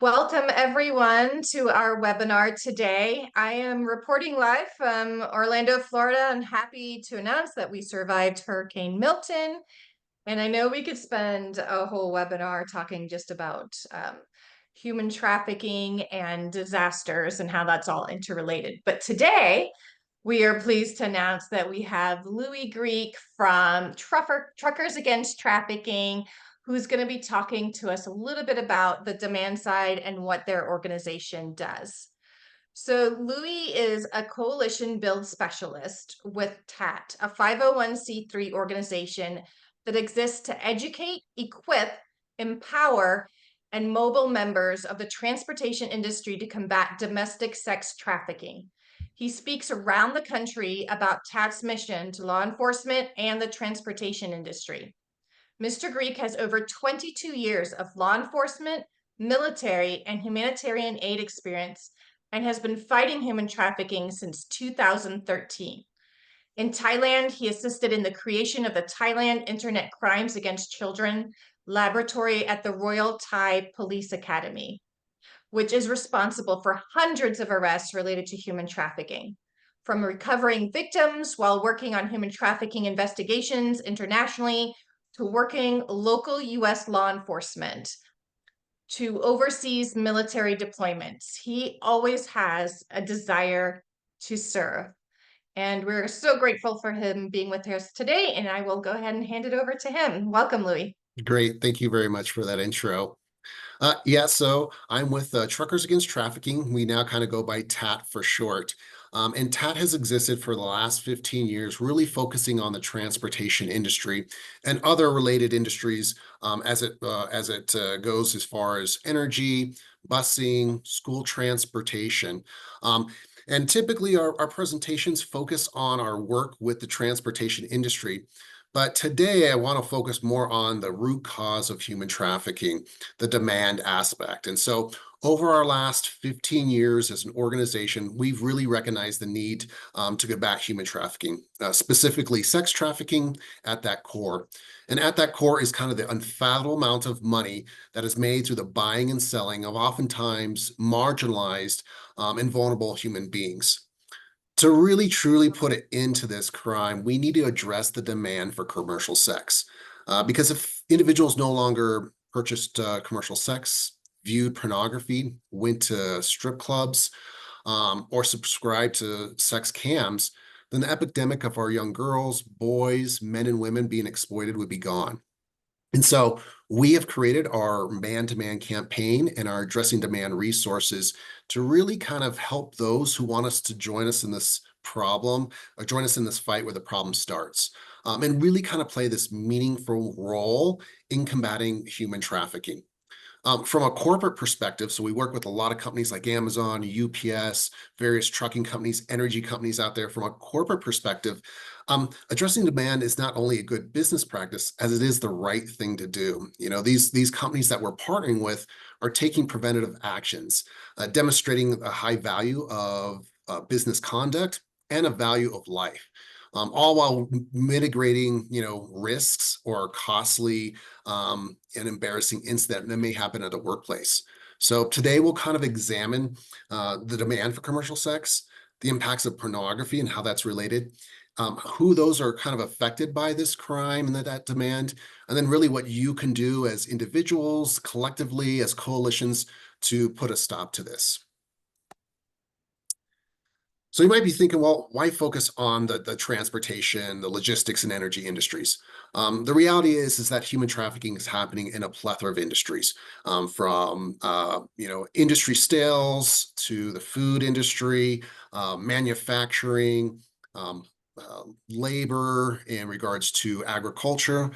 Welcome everyone to our webinar today. I am reporting live from Orlando, Florida, and happy to announce that we survived Hurricane Milton. And I know we could spend a whole webinar talking just about human trafficking and disasters and how that's all interrelated. But today, we are pleased to announce that we have LOUIE Greek from Truckers Against Trafficking, who's going to be talking to us a little bit about the demand side and what their organization does. So LOUIE is a coalition build specialist with TAT, a 501c3 organization that exists to educate, equip, empower, and mobile members of the transportation industry to combat domestic sex trafficking. He speaks around the country about TAT's mission to law enforcement and the transportation industry. Mr. Greek has over 22 years of law enforcement, military, and humanitarian aid experience and has been fighting human trafficking since 2013. In Thailand, he assisted in the creation of the Thailand Internet Crimes Against Children Laboratory at the Royal Thai Police Academy, which is responsible for hundreds of arrests related to human trafficking. From recovering victims while working on human trafficking investigations internationally, to working local US law enforcement, to overseas military deployments. He always has a desire to serve. And we're so grateful for him being with us today. And I will go ahead and hand it over to him. Welcome, LOUIE. Great. Thank you very much for that intro. So I'm with Truckers Against Trafficking. We now kind of go by TAT for short. And TAT has existed for the last 15 years, really focusing on the transportation industry and other related industries as it goes as far as energy, busing, school transportation. And typically our presentations focus on our work with the transportation industry. But today I want to focus more on the root cause of human trafficking, the demand aspect. And so over our last 15 years as an organization, we've really recognized the need to combat human trafficking, specifically sex trafficking at that core. And at that core is kind of the unfathomable amount of money that is made through the buying and selling of oftentimes marginalized and vulnerable human beings. To really truly put it into this crime, we need to address the demand for commercial sex. Because if individuals no longer purchased commercial sex, viewed pornography, went to strip clubs, or subscribed to sex cams, then the epidemic of our young girls, boys, men, and women being exploited would be gone. And so we have created our man-to-man campaign and our addressing demand resources to really kind of help those who want us to join us in this problem, or join us in this fight where the problem starts, and really kind of play this meaningful role in combating human trafficking. From a corporate perspective, so we work with a lot of companies like Amazon, UPS, various trucking companies, energy companies out there. From a corporate perspective, addressing demand is not only a good business practice as it is the right thing to do. You know, these companies that we're partnering with are taking preventative actions, demonstrating a high value of business conduct and a value of life. All while mitigating, risks or costly and embarrassing incident that may happen at a workplace. So today we'll kind of examine the demand for commercial sex, the impacts of pornography and how that's related, who those are kind of affected by this crime and that demand, and then really what you can do as individuals, collectively, as coalitions to put a stop to this. So you might be thinking, well, why focus on the transportation, the logistics, and energy industries? The reality is that human trafficking is happening in a plethora of industries, from industry sales to the food industry, manufacturing, labor in regards to agriculture,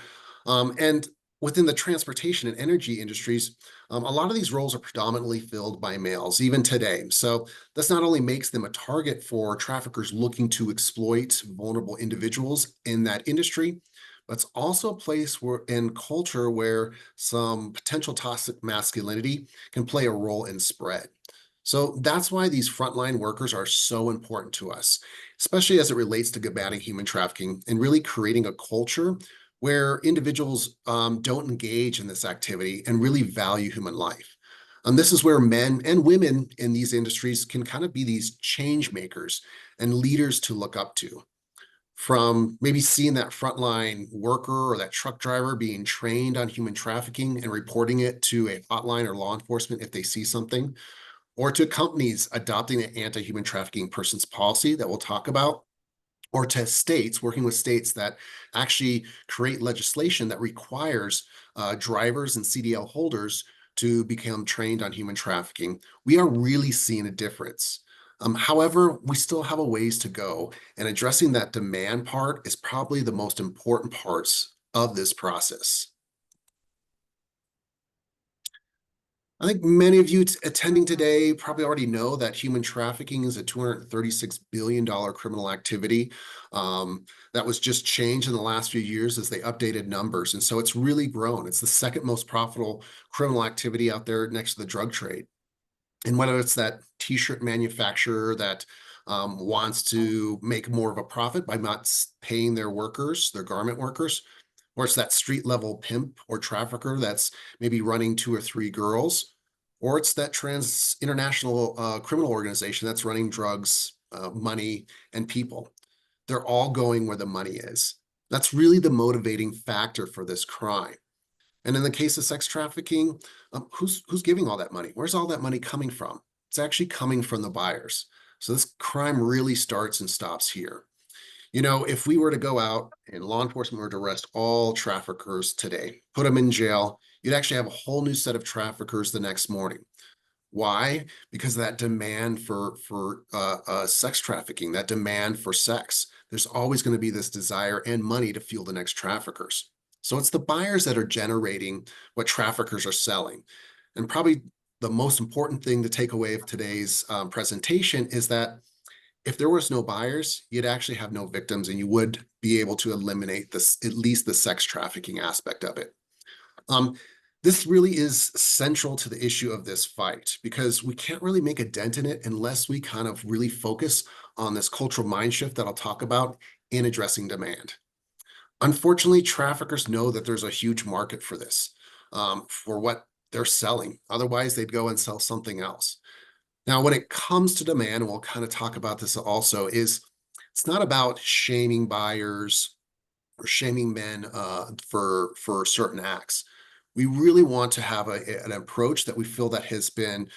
and within the transportation and energy industries, a lot of these roles are predominantly filled by males, even today. So this not only makes them a target for traffickers looking to exploit vulnerable individuals in that industry, but it's also a place where in culture where some potential toxic masculinity can play a role in spread. So that's why these frontline workers are so important to us, especially as it relates to combating human trafficking and really creating a culture where individuals don't engage in this activity and really value human life. This is where men and women in these industries can kind of be these change makers and leaders to look up to. From maybe seeing that frontline worker or that truck driver being trained on human trafficking and reporting it to a hotline or law enforcement if they see something, or to companies adopting an anti-human trafficking persons policy that we'll talk about, or to states, working with states that actually create legislation that requires drivers and CDL holders to become trained on human trafficking. We are really seeing a difference. However, we still have a ways to go, and addressing that demand part is probably the most important parts of this process. I think many of you attending today probably already know that human trafficking is a $236 billion criminal activity that was just changed in the last few years as they updated numbers. And so it's really grown. It's the second most profitable criminal activity out there next to the drug trade. And whether it's that t-shirt manufacturer that wants to make more of a profit by not paying their workers, their garment workers, or it's that street level pimp or trafficker that's maybe running two or three girls, or it's that international criminal organization that's running drugs, money, and people. They're all going where the money is. That's really the motivating factor for this crime. And in the case of sex trafficking, who's giving all that money? Where's all that money coming from? It's actually coming from the buyers. So this crime really starts and stops here. You know, if we were to go out and law enforcement were to arrest all traffickers today, put them in jail, you'd actually have a whole new set of traffickers the next morning. Why? Because of that demand for sex trafficking, that demand for sex. There's always going to be this desire and money to fuel the next traffickers. So it's the buyers that are generating what traffickers are selling. And probably the most important thing to take away of today's presentation is that if there was no buyers, you'd actually have no victims, and you would be able to eliminate this, at least the sex trafficking aspect of it. Um, this really is central to the issue of this fight because we can't really make a dent in it unless we kind of really focus on this cultural mind shift that I'll talk about in addressing demand. Unfortunately, traffickers know that there's a huge market for this, for what they're selling. Otherwise, they'd go and sell something else. Now, when it comes to demand, and we'll kind of talk about this also, is it's not about shaming buyers or shaming men for certain acts. We really want to have an approach that we feel that has been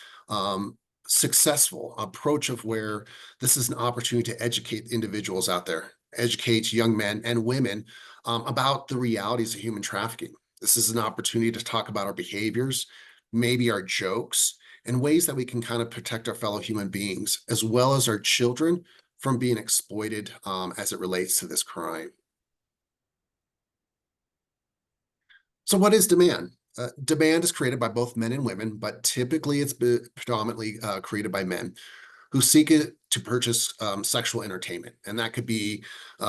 successful approach of where this is an opportunity to educate individuals out there, educate young men and women about the realities of human trafficking. This is an opportunity to talk about our behaviors, maybe our jokes, and ways that we can kind of protect our fellow human beings, as well as our children from being exploited as it relates to this crime. So what is demand? Demand is created by both men and women, but typically it's predominantly created by men who seek it to purchase sexual entertainment. And that could be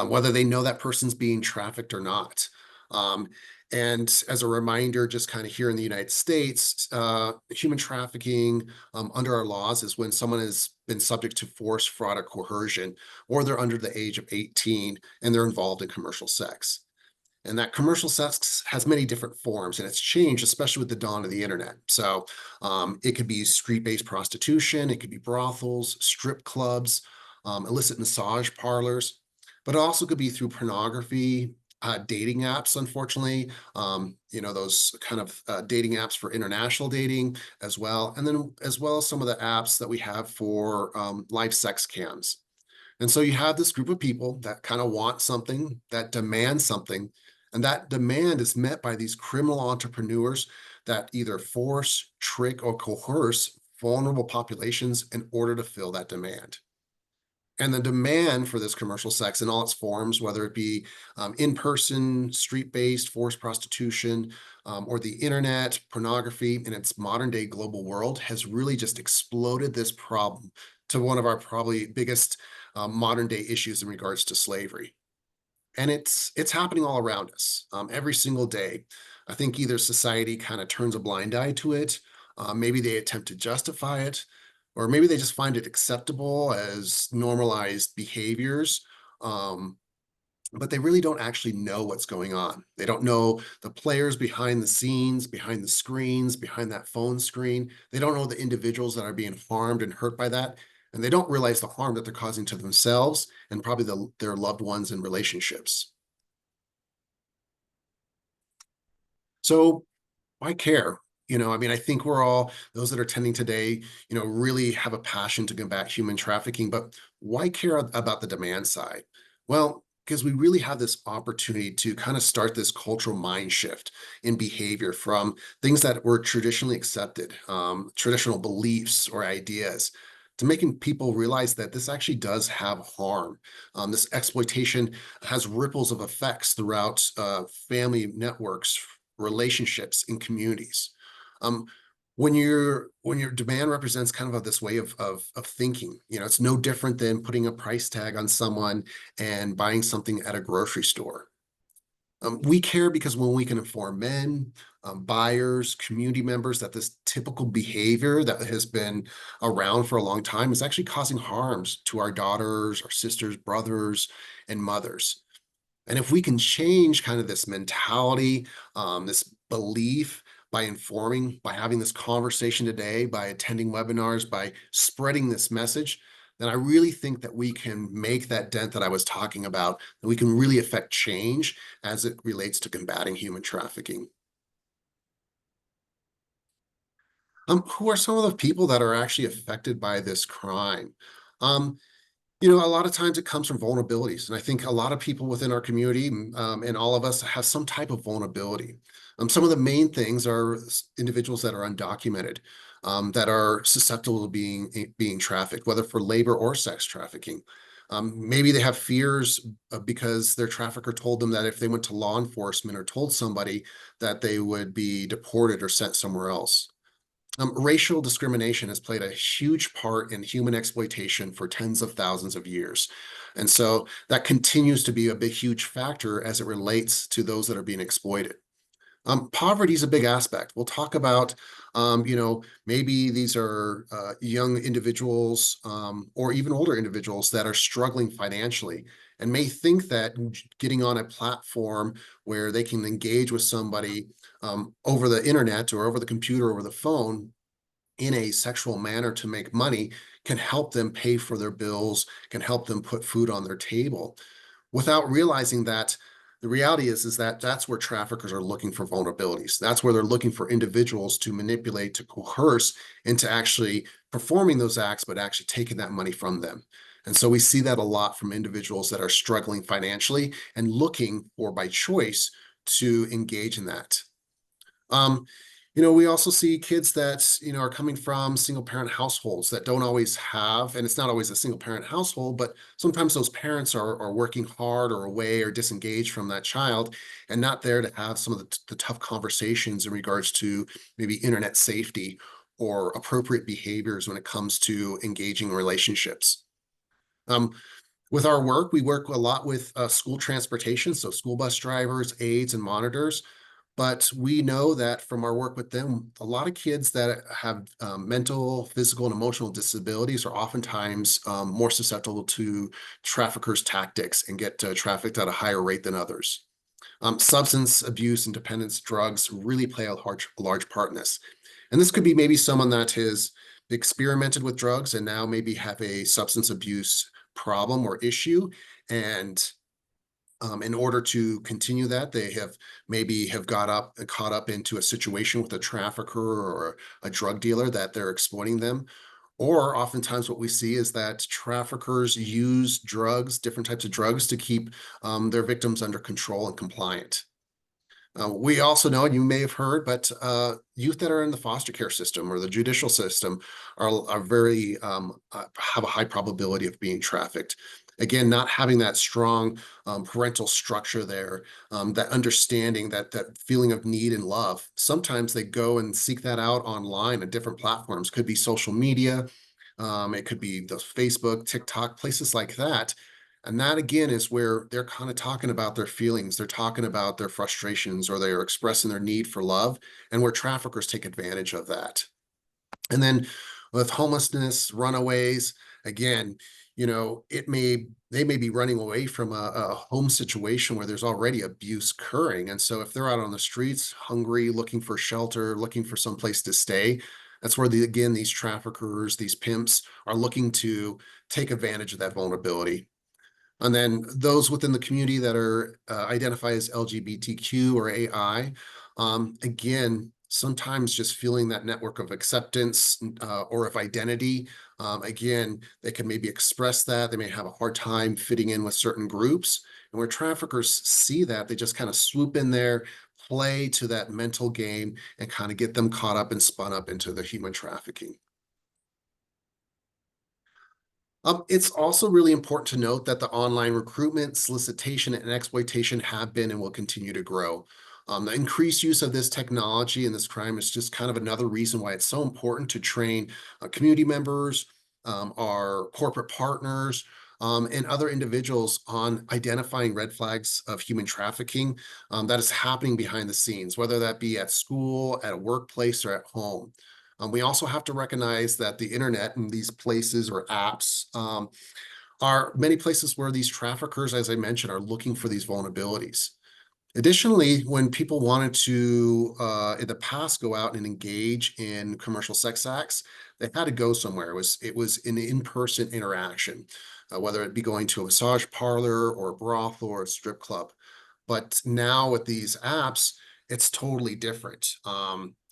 whether they know that person's being trafficked or not. Um, and as a reminder, just kind of here in the United States, human trafficking under our laws is when someone has been subject to force, fraud, or coercion, or they're under the age of 18 and they're involved in commercial sex. And that commercial sex has many different forms, and it's changed, especially with the dawn of the internet. So it could be street-based prostitution, it could be brothels, strip clubs, illicit massage parlors, but it also could be through pornography, dating apps, unfortunately, those kind of dating apps for international dating as well. And then as well as some of the apps that we have for live sex cams. And so you have this group of people that kind of want something, that demand something, and that demand is met by these criminal entrepreneurs that either force, trick, or coerce vulnerable populations in order to fill that demand. And the demand for this commercial sex in all its forms, whether it be in-person, street-based, forced prostitution, or the internet, pornography in its modern-day global world, has really just exploded this problem to one of our probably biggest modern-day issues in regards to slavery. And it's happening all around us every single day. I think either society kind of turns a blind eye to it, maybe they attempt to justify it, or maybe they just find it acceptable as normalized behaviors. Um, but they really don't actually know what's going on. They don't know the players behind the scenes, behind the screens, behind that phone screen. They don't know the individuals that are being harmed and hurt by that. And they don't realize the harm that they're causing to themselves and probably their loved ones and relationships. So why care? I mean, I think we're all, those that are attending today, really have a passion to combat human trafficking, but why care about the demand side? Well, because we really have this opportunity to kind of start this cultural mind shift in behavior from things that were traditionally accepted, traditional beliefs or ideas, to making people realize that this actually does have harm. This exploitation has ripples of effects throughout family networks, relationships, in communities. Um, when your demand represents kind of this way of thinking, it's no different than putting a price tag on someone and buying something at a grocery store. We care because when we can inform men, buyers, community members that this typical behavior that has been around for a long time is actually causing harms to our daughters, our sisters, brothers, and mothers. And if we can change kind of this mentality, this belief by informing, by having this conversation today, by attending webinars, by spreading this message, then I really think that we can make that dent that I was talking about, and we can really affect change as it relates to combating human trafficking. Who are some of the people that are actually affected by this crime? Um, a lot of times it comes from vulnerabilities. And I think a lot of people within our community and all of us have some type of vulnerability. Some of the main things are individuals that are undocumented, that are susceptible to being trafficked, whether for labor or sex trafficking. Maybe they have fears because their trafficker told them that if they went to law enforcement or told somebody that they would be deported or sent somewhere else. Racial discrimination has played a huge part in human exploitation for tens of thousands of years. And so that continues to be a big, huge factor as it relates to those that are being exploited. Poverty is a big aspect. We'll talk about, maybe these are young individuals or even older individuals that are struggling financially and may think that getting on a platform where they can engage with somebody over the internet or over the computer, over the phone, in a sexual manner to make money can help them pay for their bills, can help them put food on their table without realizing that the reality is that that's where traffickers are looking for vulnerabilities. That's where they're looking for individuals to manipulate, to coerce into actually performing those acts, but actually taking that money from them. And so we see that a lot from individuals that are struggling financially and looking for by choice to engage in that. Um, we also see kids that, are coming from single parent households that don't always have, and it's not always a single parent household, but sometimes those parents are working hard or away or disengaged from that child and not there to have some of the tough conversations in regards to maybe internet safety or appropriate behaviors when it comes to engaging relationships. Um, with our work, we work a lot with school transportation, so school bus drivers, aides, and monitors. But we know that from our work with them, a lot of kids that have mental, physical, and emotional disabilities are oftentimes more susceptible to traffickers' tactics and get trafficked at a higher rate than others. Substance abuse and dependence drugs really play a large part in this. And this could be maybe someone that has experimented with drugs and now maybe have a substance abuse problem or issue. And in order to continue that, they have caught up into a situation with a trafficker or a drug dealer that they're exploiting them. Or oftentimes what we see is that traffickers use drugs, different types of drugs, to keep their victims under control and compliant. We also know, and you may have heard, but youth that are in the foster care system or the judicial system are very have a high probability of being trafficked. Again, not having that strong parental structure there, that understanding, that feeling of need and love. Sometimes they go and seek that out online at different platforms. Could be social media, it could be the Facebook, TikTok, places like that. And that again is where they're kind of talking about their feelings. They're talking about their frustrations or they are expressing their need for love, and where traffickers take advantage of that. And then with homelessness, runaways, again, they may be running away from a home situation where there's already abuse occurring. And so if they're out on the streets, hungry, looking for shelter, looking for some place to stay, that's where again, these traffickers, these pimps are looking to take advantage of that vulnerability. And then those within the community that are identify as LGBTQ or AI, again, sometimes just feeling that network of acceptance or of identity. Again, they can maybe express that. They may have a hard time fitting in with certain groups. And where traffickers see that, they just kind of swoop in there, play to that mental game, and kind of get them caught up and spun up into the human trafficking. It's also really important to note that the online recruitment, solicitation, and exploitation have been and will continue to grow. The increased use of this technology and this crime is just kind of another reason why it's so important to train community members, our corporate partners, and other individuals on identifying red flags of human trafficking that is happening behind the scenes, whether that be at school, at a workplace, or at home. We also have to recognize that the internet and these places or apps are many places where these traffickers, as I mentioned, are looking for these vulnerabilities. Additionally, when people wanted to, in the past, go out and engage in commercial sex acts, they had to go somewhere. It was an in-person interaction, whether it be going to a massage parlor or a brothel or a strip club. But now with these apps, it's totally different.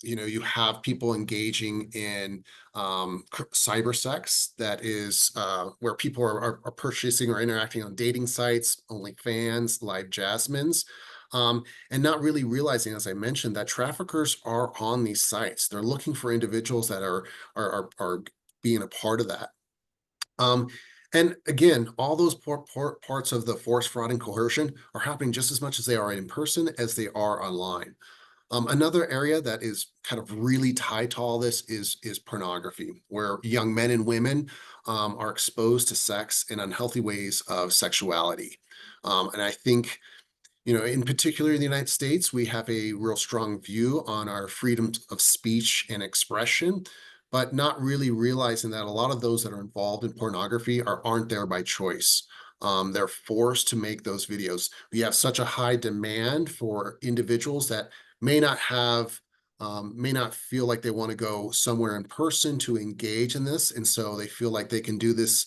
You have people engaging in cyber sex that is where people are purchasing or interacting on dating sites, OnlyFans, Live Jasmines, and not really realizing, as I mentioned, that traffickers are on these sites. They're looking for individuals that are being a part of that. Um, and again, all those parts of the force, fraud, and coercion are happening just as much as they are in person as they are online. Another area that is kind of really tied to all this is pornography, where young men and women are exposed to sex in unhealthy ways of sexuality. And I think in particular in the United States, we have a real strong view on our freedom of speech and expression, but not really realizing that a lot of those that are involved in pornography aren't there by choice. They're forced to make those videos. We have such a high demand for individuals that may not have, may not feel like they want to go somewhere in person to engage in this. And so they feel like they can do this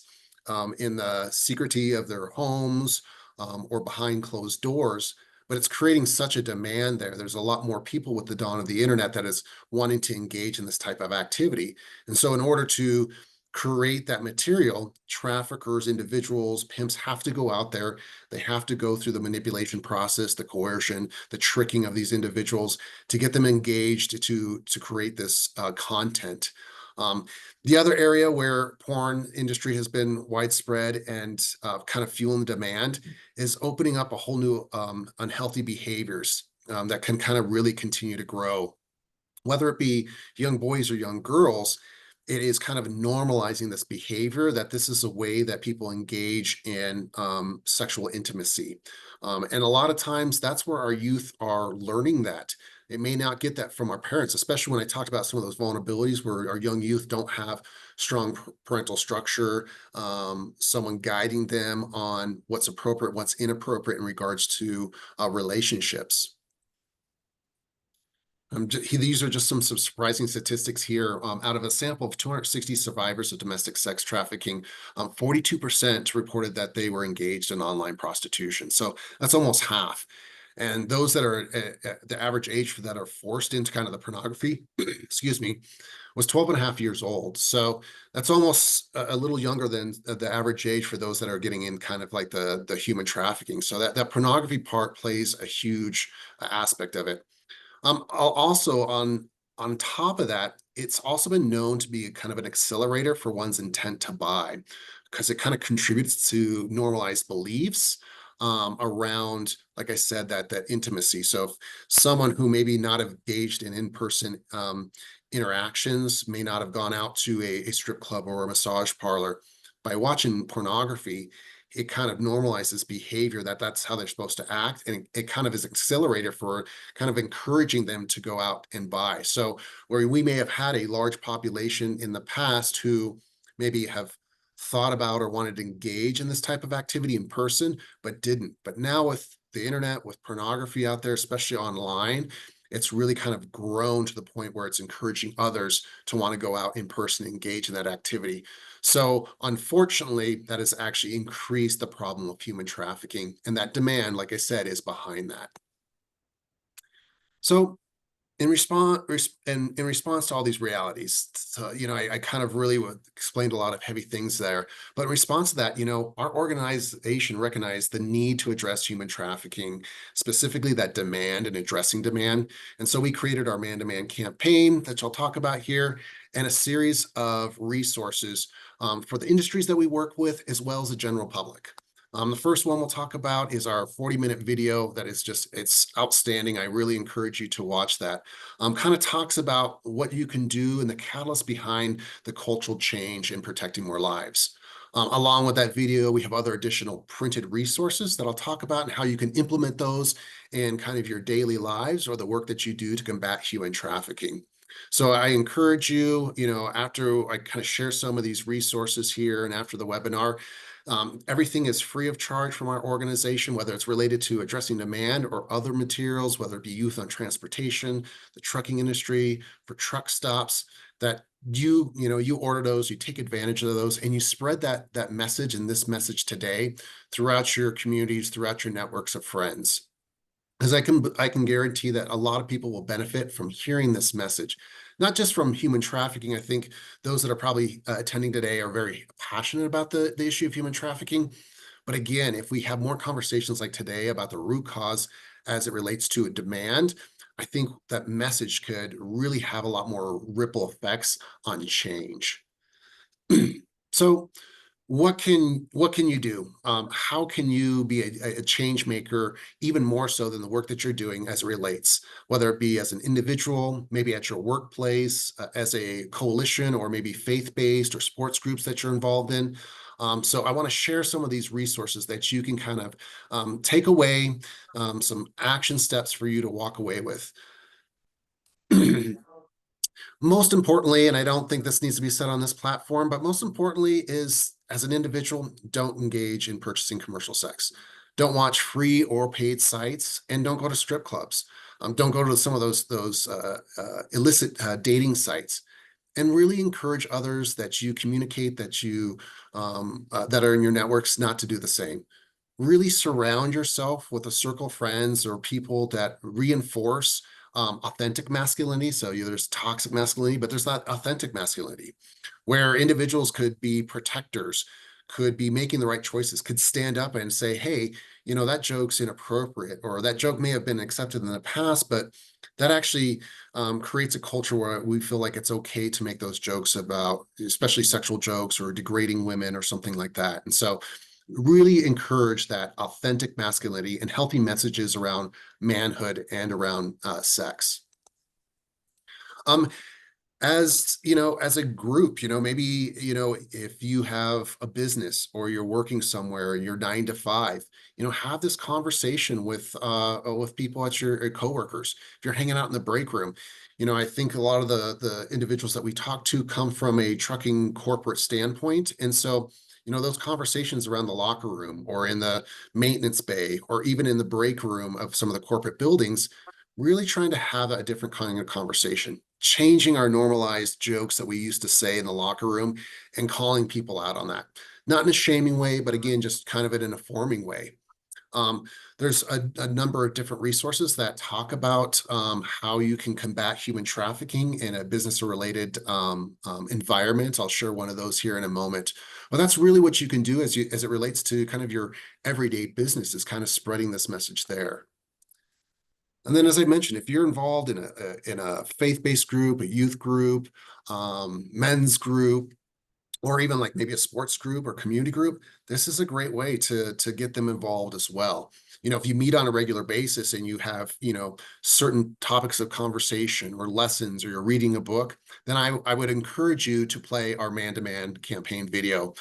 in the secrecy of their homes or behind closed doors. But it's creating such a demand there. There's a lot more people with the dawn of the internet that is wanting to engage in this type of activity. And so, in order to create that material, traffickers, individuals, pimps have to go out there. They have to go through the manipulation process, the coercion, the tricking of these individuals to get them engaged to create this content. Um, the other area where porn industry has been widespread and kind of fueling demand is opening up a whole new unhealthy behaviors that can kind of really continue to grow, whether it be young boys or young girls. It is kind of normalizing this behavior that this is a way that people engage in sexual intimacy. And a lot of times that's where our youth are learning that. It may not get that from our parents, especially when I talked about some of those vulnerabilities where our young youth don't have strong parental structure, someone guiding them on what's appropriate, what's inappropriate in regards to relationships. These are just some surprising statistics here. Out of a sample of 260 survivors of domestic sex trafficking, 42% reported that they were engaged in online prostitution. So that's almost half. And those that are the average age for that are forced into kind of the pornography, excuse me, was 12 and a half years old. So that's almost a little younger than the average age for those that are getting in kind of like the human trafficking. So that pornography part plays a huge aspect of it. Also on top of that, it's also been known to be kind of an accelerator for one's intent to buy because it kind of contributes to normalized beliefs around, like I said, that intimacy. So if someone who maybe not have engaged in in-person interactions may not have gone out to a strip club or a massage parlor by watching pornography, it kind of normalizes behavior that's how they're supposed to act, and it kind of is accelerator for kind of encouraging them to go out and buy. So where we may have had a large population in the past who maybe have thought about or wanted to engage in this type of activity in person, but didn't. But now with the internet, with pornography out there, especially online, it's really kind of grown to the point where it's encouraging others to want to go out in person and engage in that activity. So, unfortunately, that has actually increased the problem of human trafficking. And that demand, like I said, is behind that. So, in response to all these realities, so, I kind of really explained a lot of heavy things there. But in response to that, our organization recognized the need to address human trafficking, specifically that demand and addressing demand. And so we created our man-to-man campaign that I'll talk about here, and a series of resources for the industries that we work with, as well as the general public. The first one we'll talk about is our 40-minute video that is it's outstanding. I really encourage you to watch that. Kind of talks about what you can do and the catalyst behind the cultural change in protecting more lives. Along with that video, we have other additional printed resources that I'll talk about and how you can implement those in kind of your daily lives or the work that you do to combat human trafficking. So I encourage you, after I kind of share some of these resources here and after the webinar, everything is free of charge from our organization, whether it's related to addressing demand or other materials, whether it be youth on transportation, the trucking industry, for truck stops, that you order those, you take advantage of those, and you spread that message and this message today throughout your communities, throughout your networks of friends. Because I can guarantee that a lot of people will benefit from hearing this message, not just from human trafficking. I think those that are probably attending today are very passionate about the issue of human trafficking. But again, if we have more conversations like today about the root cause as it relates to a demand, I think that message could really have a lot more ripple effects on change. So what can you do? How can you be a change maker even more so than the work that you're doing as it relates, whether it be as an individual, maybe at your workplace, as a coalition, or maybe faith-based or sports groups that you're involved in? So I want to share some of these resources that you can kind of take away, some action steps for you to walk away with. Most importantly, and I don't think this needs to be said on this platform, but most importantly is, as an individual, don't engage in purchasing commercial sex. Don't watch free or paid sites, and don't go to strip clubs. Don't go to some of those illicit dating sites. And really encourage others that you communicate, that are in your networks, not to do the same. Really surround yourself with a circle of friends or people that reinforce authentic masculinity. So there's toxic masculinity, but there's not authentic masculinity, where individuals could be protectors, could be making the right choices, could stand up and say, hey, that joke's inappropriate, or that joke may have been accepted in the past, but that actually creates a culture where we feel like it's okay to make those jokes about, especially sexual jokes or degrading women or something like that. And so really encourage that authentic masculinity and healthy messages around manhood and around sex. Um, as a group, maybe, if you have a business or you're working somewhere and you're 9 to 5, have this conversation with people at your coworkers. If you're hanging out in the break room, I think a lot of the individuals that we talk to come from a trucking corporate standpoint. And so, those conversations around the locker room or in the maintenance bay or even in the break room of some of the corporate buildings, really trying to have a different kind of conversation, changing our normalized jokes that we used to say in the locker room and calling people out on that. Not in a shaming way, but again, just kind of in an informing way. Um, there's a number of different resources that talk about how you can combat human trafficking in a business or related environment. I'll share one of those here in a moment. But that's really what you can do as it relates to kind of your everyday business, is kind of spreading this message there. And then, as I mentioned, if you're involved in a faith-based group, a youth group, men's group, or even like maybe a sports group or community group, this is a great way to get them involved as well. if you meet on a regular basis and you have, certain topics of conversation or lessons, or you're reading a book, then I would encourage you to play our man-to-man campaign video.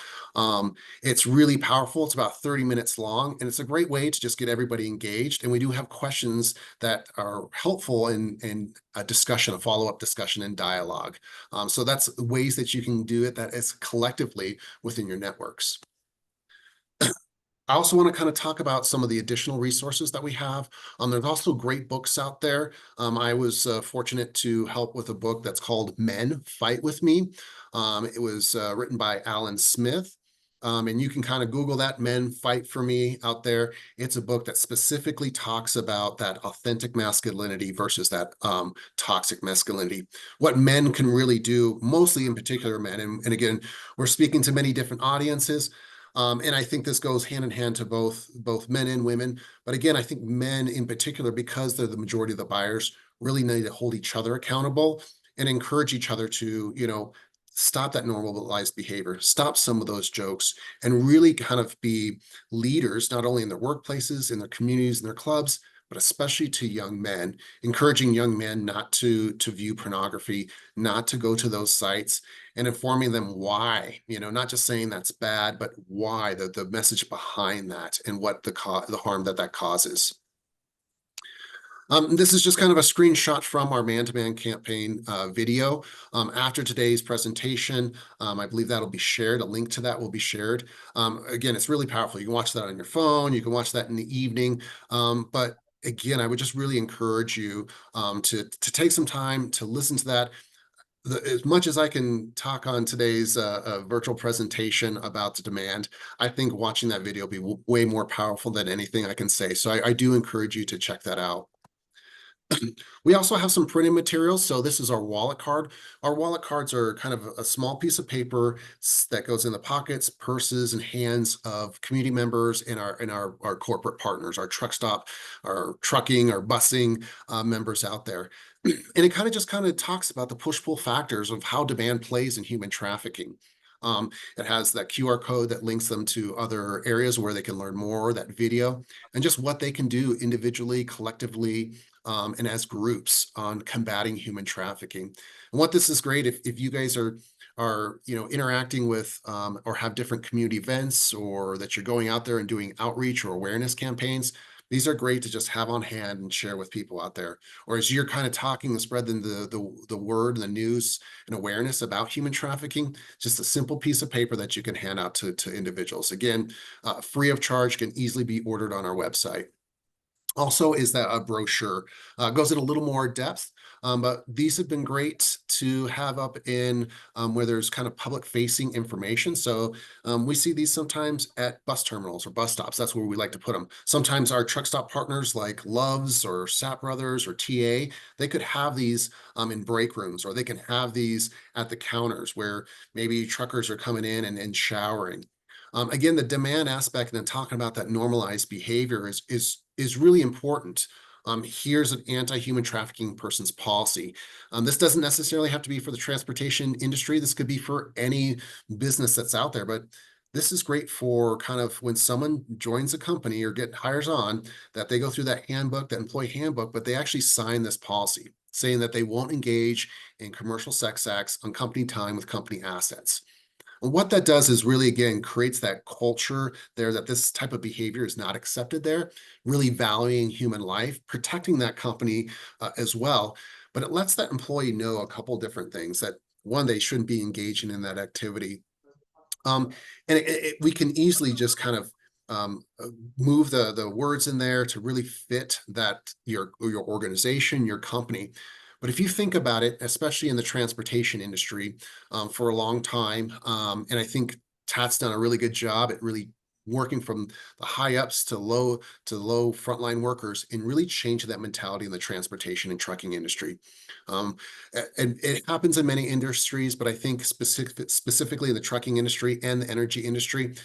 It's really powerful. It's about 30 minutes long, and it's a great way to just get everybody engaged. And we do have questions that are helpful in a discussion, a follow-up discussion and dialogue. So that's ways that you can do it that is collectively within your networks. I also want to kind of talk about some of the additional resources that we have. There's also great books out there. I was fortunate to help with a book that's called Men Fight With Me. It was written by Alan Smith. And you can kind of Google that, Men Fight For Me, out there. It's a book that specifically talks about that authentic masculinity versus that toxic masculinity. What men can really do, mostly in particular men. And again, we're speaking to many different audiences. And I think this goes hand in hand to both men and women. But again, I think men in particular, because they're the majority of the buyers, really need to hold each other accountable and encourage each other to, stop that normalized behavior, stop some of those jokes, and really kind of be leaders, not only in their workplaces, in their communities, in their clubs, but especially to young men, encouraging young men not to view pornography, not to go to those sites, and informing them why, not just saying that's bad, but why, the message behind that, and what the harm that causes. This is just kind of a screenshot from our man-to-man campaign video. After today's presentation, I believe that'll be shared. A link to that will be shared. Again, it's really powerful. You can watch that on your phone. You can watch that in the evening. But again, I would just really encourage you to take some time to listen to that. As much as I can talk on today's virtual presentation about the demand, I think watching that video will be way more powerful than anything I can say. So I do encourage you to check that out. We also have some printed materials. So this is our wallet card. Our wallet cards are kind of a small piece of paper that goes in the pockets, purses, and hands of community members and our corporate partners, our truck stop, our trucking, our busing members out there. And it kind of talks about the push-pull factors of how demand plays in human trafficking. It has that QR code that links them to other areas where they can learn more, that video, and just what they can do individually, collectively, and as groups on combating human trafficking. And what this is great, if you guys are interacting with or have different community events, or that you're going out there and doing outreach or awareness campaigns, these are great to just have on hand and share with people out there. Or as you're kind of talking and spreading the word and the news and awareness about human trafficking, just a simple piece of paper that you can hand out to individuals. Again, free of charge, can easily be ordered on our website. Also is that a brochure goes in a little more depth, but these have been great to have up in where there's kind of public facing information. So we see these sometimes at bus terminals or bus stops. That's where we like to put them. Sometimes our truck stop partners like Love's or Sap Brothers or TA, they could have these in break rooms, or they can have these at the counters where maybe truckers are coming in and showering. Again, the demand aspect and then talking about that normalized behavior is really important. Here's an anti-human trafficking person's policy. This doesn't necessarily have to be for the transportation industry. This could be for any business that's out there, but this is great for kind of when someone joins a company or hires on, that they go through that handbook, that employee handbook, but they actually sign this policy saying that they won't engage in commercial sex acts on company time with company assets. And what that does is really, again, creates that culture there that this type of behavior is not accepted there, really valuing human life, protecting that company as well. But it lets that employee know a couple different things: that one, they shouldn't be engaging in that activity. Um, and we can easily just kind of move the words in there to really fit that your organization, your company. But if you think about it, especially in the transportation industry, for a long time, and I think TAT's done a really good job at really working from the high ups to low frontline workers, and really changing that mentality in the transportation and trucking industry. Um, and it happens in many industries, but I think specifically in the trucking industry and the energy industry,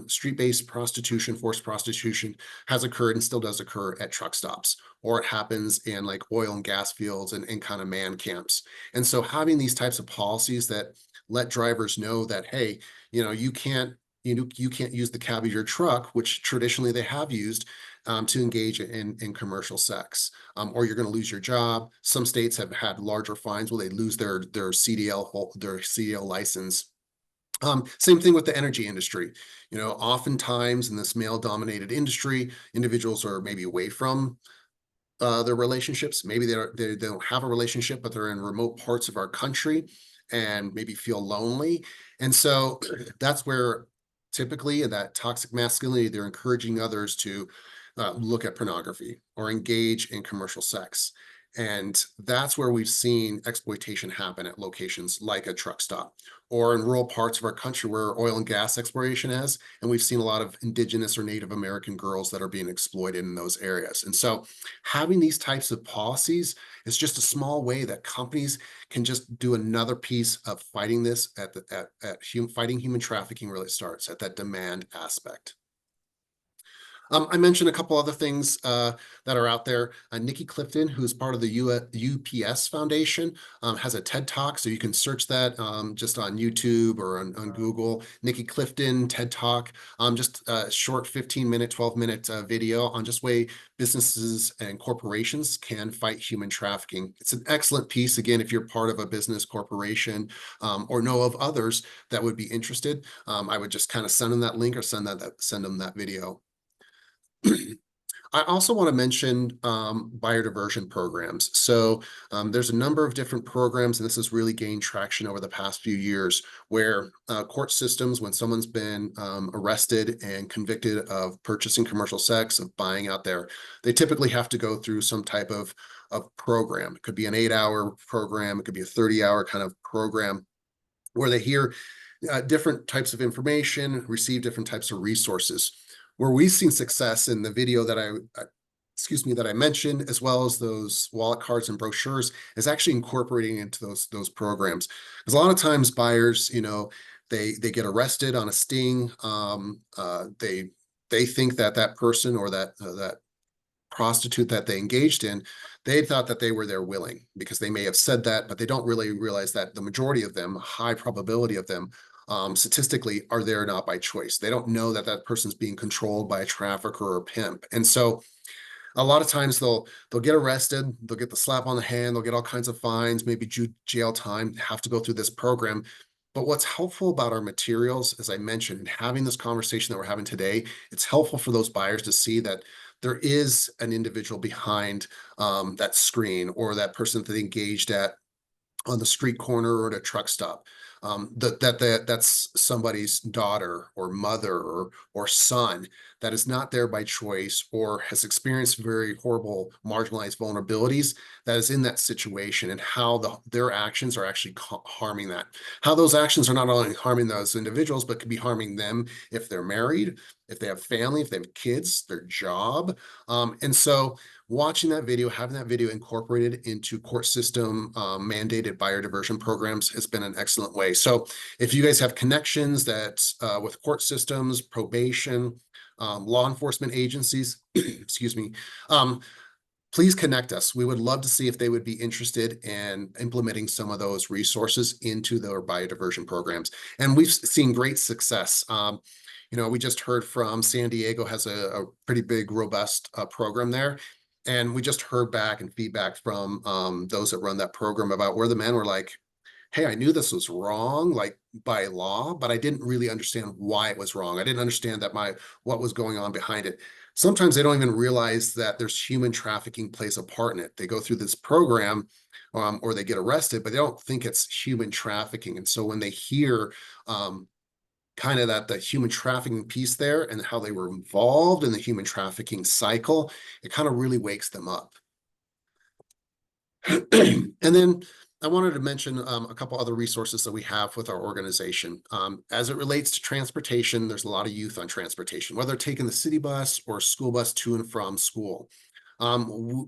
street-based prostitution, forced prostitution has occurred and still does occur at truck stops, or it happens in like oil and gas fields and kind of man camps. And so having these types of policies that let drivers know that, hey, you can't use the cab of your truck, which traditionally they have used, to engage in commercial sex, or you're going to lose your job. Some states have had larger fines where they lose their CDL license. Same thing with the energy industry. Oftentimes in this male-dominated industry, individuals are maybe away from their relationships. Maybe they don't have a relationship, but they're in remote parts of our country and maybe feel lonely. And so that's where typically in that toxic masculinity, they're encouraging others to look at pornography or engage in commercial sex. And that's where we've seen exploitation happen at locations like a truck stop or in rural parts of our country where oil and gas exploration is. And we've seen a lot of indigenous or Native American girls that are being exploited in those areas. And so having these types of policies is just a small way that companies can just do another piece of fighting this fighting human trafficking really starts at that demand aspect. I mentioned a couple other things that are out there. Nikki Clifton, who's part of the UPS Foundation, has a TED Talk, so you can search that just on YouTube or on Google. Nikki Clifton, TED Talk, just a short 15-minute, 12-minute video on just way businesses and corporations can fight human trafficking. It's an excellent piece. Again, if you're part of a business corporation or know of others that would be interested, I would just kind of send them that link or send them that video. I also want to mention buyer diversion programs. So there's a number of different programs, and this has really gained traction over the past few years, where court systems, when someone's been arrested and convicted of purchasing commercial sex, of buying out there, they typically have to go through some type of program. It could be an 8-hour program, it could be a 30-hour kind of program where they hear different types of information, receive different types of resources. Where we've seen success in the video that I mentioned, as well as those wallet cards and brochures, is actually incorporating into those programs. Because a lot of times buyers, they get arrested on a sting. They think that person or that prostitute that they engaged in, they thought that they were there willing because they may have said that, but they don't really realize that the majority of them, high probability of them, statistically, are there not by choice. They don't know that person's being controlled by a trafficker or a pimp. And so a lot of times they'll get arrested, they'll get the slap on the hand, they'll get all kinds of fines, maybe jail time, have to go through this program. But what's helpful about our materials, as I mentioned, having this conversation that we're having today, it's helpful for those buyers to see that there is an individual behind that screen or that person that they engaged at on the street corner or at a truck stop. That's somebody's daughter or mother or son that is not there by choice or has experienced very horrible marginalized vulnerabilities that is in that situation, and how their actions are actually harming that. How those actions are not only harming those individuals, but could be harming them if they're married, if they have family, if they have kids, their job. And so watching that video, having that video incorporated into court system mandated buyer diversion programs has been an excellent way. So if you guys have connections that with court systems, probation, law enforcement agencies, excuse me, please connect us. We would love to see if they would be interested in implementing some of those resources into their buyer diversion programs. And we've seen great success. We just heard from San Diego has a pretty big, robust program there. And we just heard back and feedback from those that run that program about where the men were like, hey, I knew this was wrong, like by law, but I didn't really understand why it was wrong. I didn't understand what was going on behind it. Sometimes they don't even realize that there's human trafficking plays a part in it. They go through this program or they get arrested, but they don't think it's human trafficking. And so when they hear kind of the human trafficking piece there and how they were involved in the human trafficking cycle, it kind of really wakes them up. And then I wanted to mention a couple other resources that we have with our organization. As it relates to transportation, there's a lot of youth on transportation, whether taking the city bus or school bus to and from school.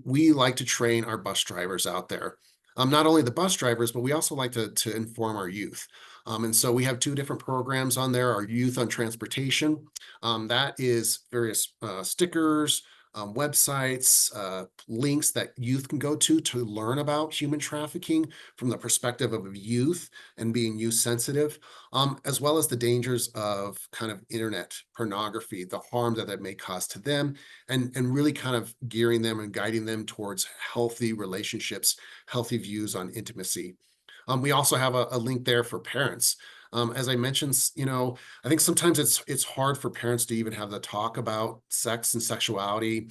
We like to train our bus drivers out there. Not only the bus drivers, but we also like to inform our youth. And so we have 2 different programs on there, our Youth on Transportation. That is various stickers, websites, links that youth can go to learn about human trafficking from the perspective of youth and being youth sensitive, as well as the dangers of kind of internet pornography, the harm that may cause to them, and really kind of gearing them and guiding them towards healthy relationships, healthy views on intimacy. We also have a link there for parents. As I mentioned, I think sometimes it's hard for parents to even have the talk about sex and sexuality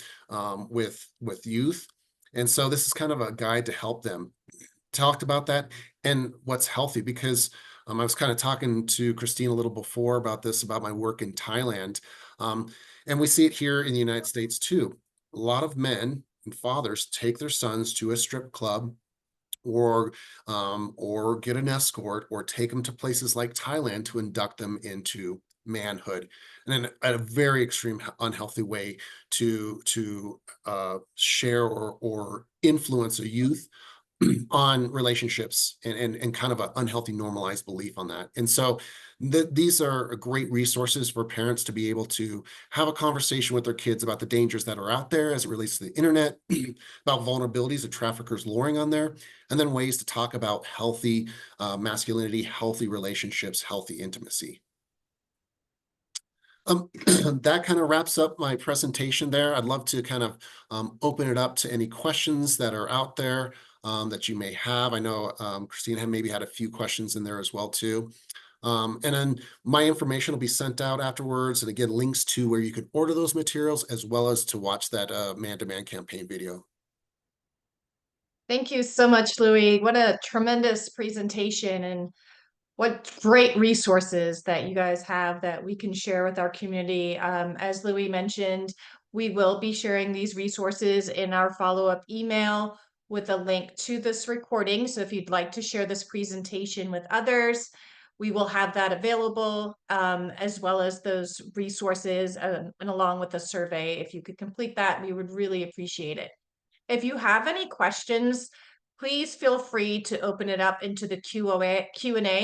with youth, and so this is kind of a guide to help them talked about that and what's healthy because I was kind of talking to Christine a little before about this about my work in Thailand, um, and we see it here in the United States too. A lot of men and fathers take their sons to a strip club or get an escort or take them to places like Thailand to induct them into manhood and in a very extreme unhealthy way to share or influence a youth on relationships and kind of an unhealthy normalized belief on that. And so these are great resources for parents to be able to have a conversation with their kids about the dangers that are out there as it relates to the internet, about vulnerabilities of traffickers luring on there, and then ways to talk about healthy masculinity, healthy relationships, healthy intimacy. That kind of wraps up my presentation there. I'd love to kind of open it up to any questions that are out there that you may have. I know Christine had maybe had a few questions in there as well too. And then my information will be sent out afterwards. And again, links to where you can order those materials as well as to watch that man-to-man campaign video. Thank you so much, Louie. What a tremendous presentation, and what great resources that you guys have that we can share with our community. As Louie mentioned, we will be sharing these resources in our follow-up email with a link to this recording. So if you'd like to share this presentation with others, we will have that available, as well as those resources, and along with the survey. If you could complete that, we would really appreciate it. If you have any questions, please feel free to open it up into the Q&A.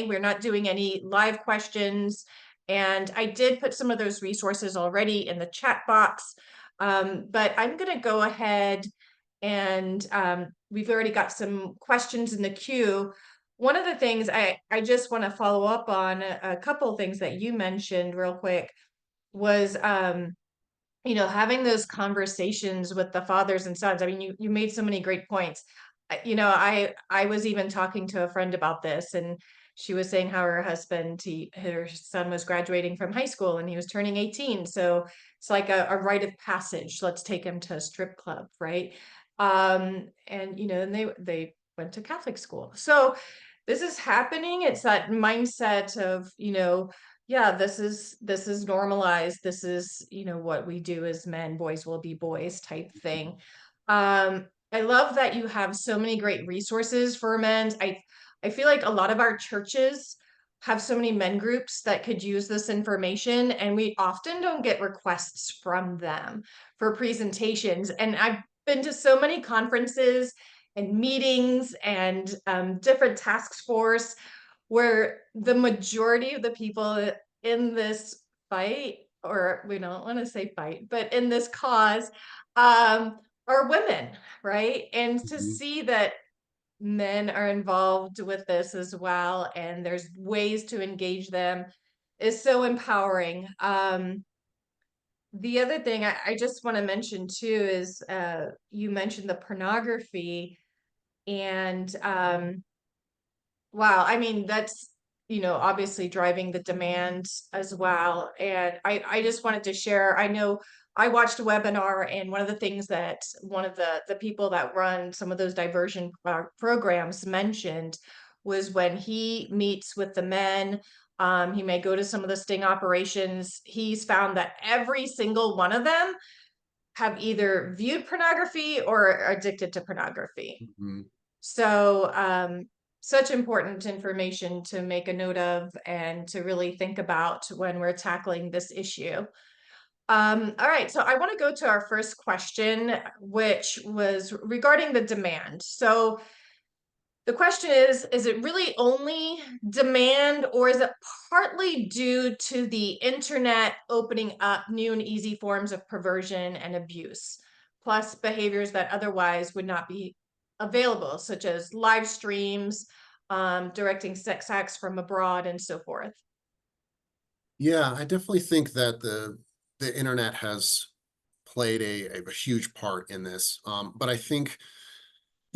We're not doing any live questions. And I did put some of those resources already in the chat box. But I'm going to go ahead and we've already got some questions in the queue. One of the things I just want to follow up on, a couple of things that you mentioned real quick was having those conversations with the fathers and sons. I mean, you made so many great points. I was even talking to a friend about this, and she was saying how her son was graduating from high school and he was turning 18. So it's like a rite of passage. Let's take him to a strip club, right? And they went to Catholic school. So this is happening. It's that mindset of, yeah, this is normalized. This is, what we do as men, boys will be boys type thing. I love that you have so many great resources for men. I feel like a lot of our churches have so many men groups that could use this information, and we often don't get requests from them for presentations. And I've been to so many conferences and meetings and different task force where the majority of the people in this fight, or we don't want to say fight, but in this cause, are women, right? And to Mhm. see that men are involved with this as well, and there's ways to engage them, is so empowering. The other thing I just want to mention too is you mentioned the pornography, and wow, I mean, that's, obviously driving the demand as well. And I just wanted to share, I know I watched a webinar, and one of the things that one of the people that run some of those diversion programs mentioned was when he meets with the men, he may go to some of the sting operations, he's found that every single one of them have either viewed pornography or are addicted to pornography. Mhm. So, such important information to make a note of and to really think about when we're tackling this issue. All right, so I want to go to our first question, which was regarding the demand. So the question is it really only demand, or is it partly due to the internet opening up new and easy forms of perversion and abuse? plus behaviors that otherwise would not be available, such as live streams, directing sex acts from abroad, and so forth. Yeah, I definitely think that the internet has played a huge part in this. But I think,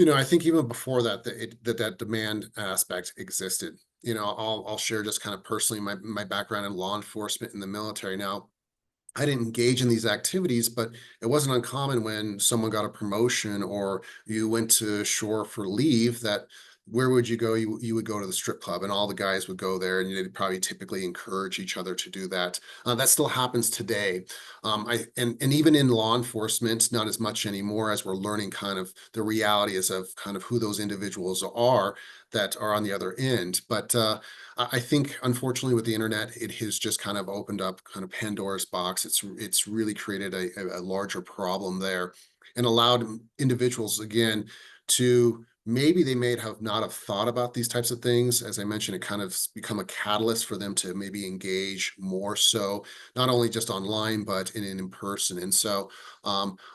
I think even before that, that demand aspect existed. I'll share just kind of personally my background in law enforcement in the military. Now, I didn't engage in these activities, but it wasn't uncommon when someone got a promotion or you went to shore for leave that where would you go? You would go to the strip club and all the guys would go there and they'd probably typically encourage each other to do that. That still happens today. And even in law enforcement, not as much anymore as we're learning kind of the realities of kind of who those individuals are that are on the other end. But I think unfortunately with the internet, it has just kind of opened up kind of Pandora's box. It's really created a larger problem there and allowed individuals again to maybe they may have not have thought about these types of things. As I mentioned, it kind of become a catalyst for them to maybe engage more so, not only just online, but in person. And so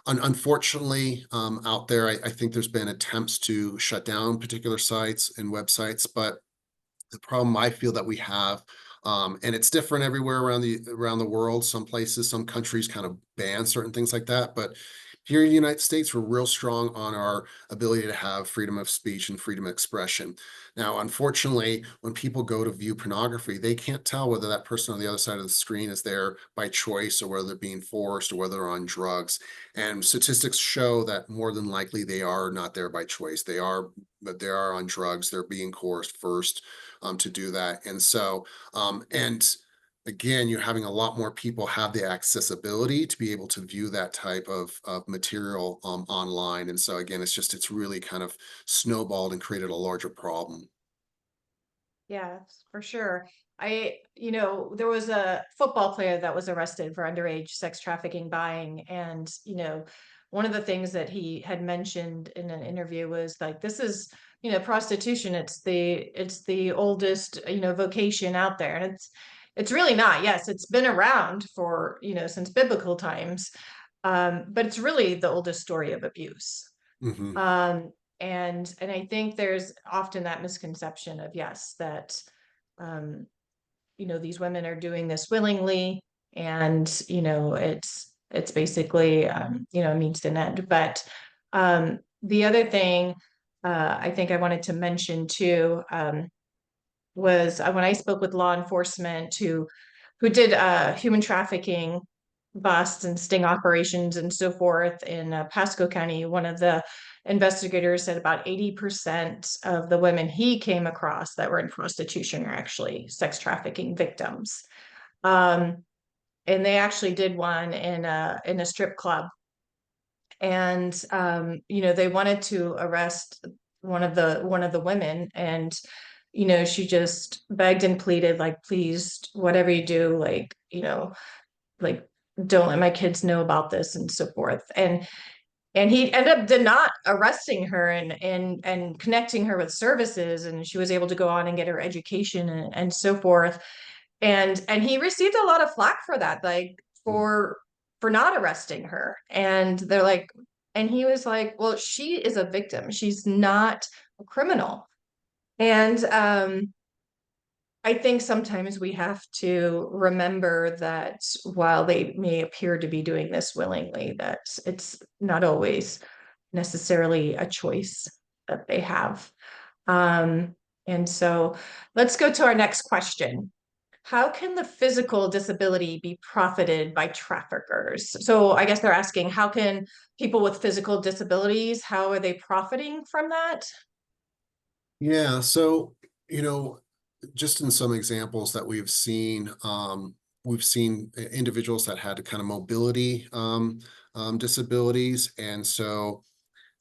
unfortunately, out there, I think there's been attempts to shut down particular sites and websites, but the problem I feel that we have, and it's different everywhere around the world. Some places, some countries kind of ban certain things like that. But here in the United States, we're real strong on our ability to have freedom of speech and freedom of expression. Now, unfortunately, when people go to view pornography, they can't tell whether that person on the other side of the screen is there by choice or whether they're being forced or whether they're on drugs. And statistics show that more than likely they are not there by choice. But they are on drugs. They're being coerced first to do that. And again, you're having a lot more people have the accessibility to be able to view that type of material online. And so again, it's really kind of snowballed and created a larger problem. Yes, for sure. There was a football player that was arrested for underage sex trafficking buying. And, one of the things that he had mentioned in an interview was like, this is, prostitution. It's the oldest, vocation out there. And it's really not. Yes, it's been around for, since biblical times. But it's really the oldest story of abuse. Hmm. Um, and I think there's often that misconception of yes, that um, these women are doing this willingly, and it's basically a means to an end. But the other thing I think I wanted to mention too was when I spoke with law enforcement who did human trafficking busts and sting operations and so forth in Pasco County. One of the investigators said about 80% of the women he came across that were in prostitution are actually sex trafficking victims. Um, and they actually did one in a strip club, and they wanted to arrest one of the women, and she just begged and pleaded, like, please, whatever you do, like, don't let my kids know about this and so forth. And he ended up did not arresting her, and connecting her with services, and she was able to go on and get her education and so forth. And he received a lot of flack for that, like, for not arresting her. And they're like, and he was like, well, she is a victim, she's not a criminal. And I think sometimes we have to remember that while they may appear to be doing this willingly, that it's not always necessarily a choice that they have. Um, and so let's go to our next question. How can the physical disability be profited by traffickers? So I guess they're asking, how can people with physical disabilities, how are they profiting from that? Yeah. So, you know, just in some examples that we've seen individuals that had kind of mobility disabilities. And so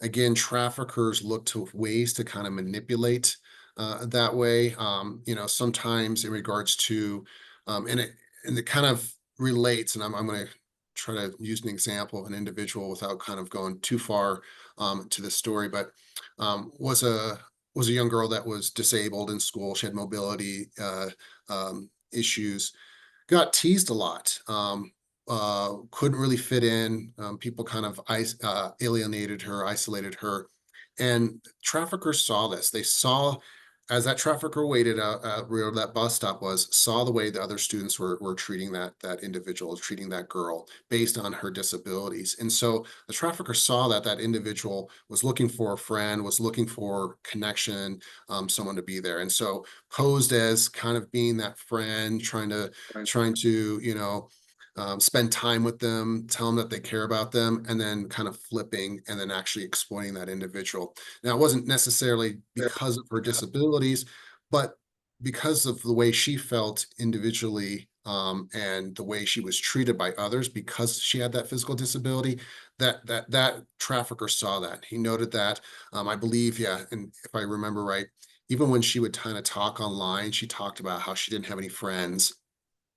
again, traffickers look to ways to kind of manipulate that way. Sometimes in regards to, and it kind of relates, and I'm going to try to use an example of an individual without kind of going too far to the story, but um, was a was a young girl that was disabled in school. She had mobility issues, got teased a lot. couldn't really fit in. People kind of alienated her, isolated her. And traffickers saw this. They saw, as that trafficker waited out at where that bus stop was, saw the way the other students were treating that individual, treating that girl based on her disabilities. And so the trafficker saw that that individual was looking for a friend, was looking for connection, someone to be there. And so posed as kind of being that friend, trying to, spend time with them, tell them that they care about them, and then kind of flipping and then actually exploiting that individual. Now, it wasn't necessarily because of her disabilities, but because of the way she felt individually, and the way she was treated by others because she had that physical disability, that trafficker saw that. He noted that. I believe, yeah, and if I remember right, even when she would kind of talk online, she talked about how she didn't have any friends,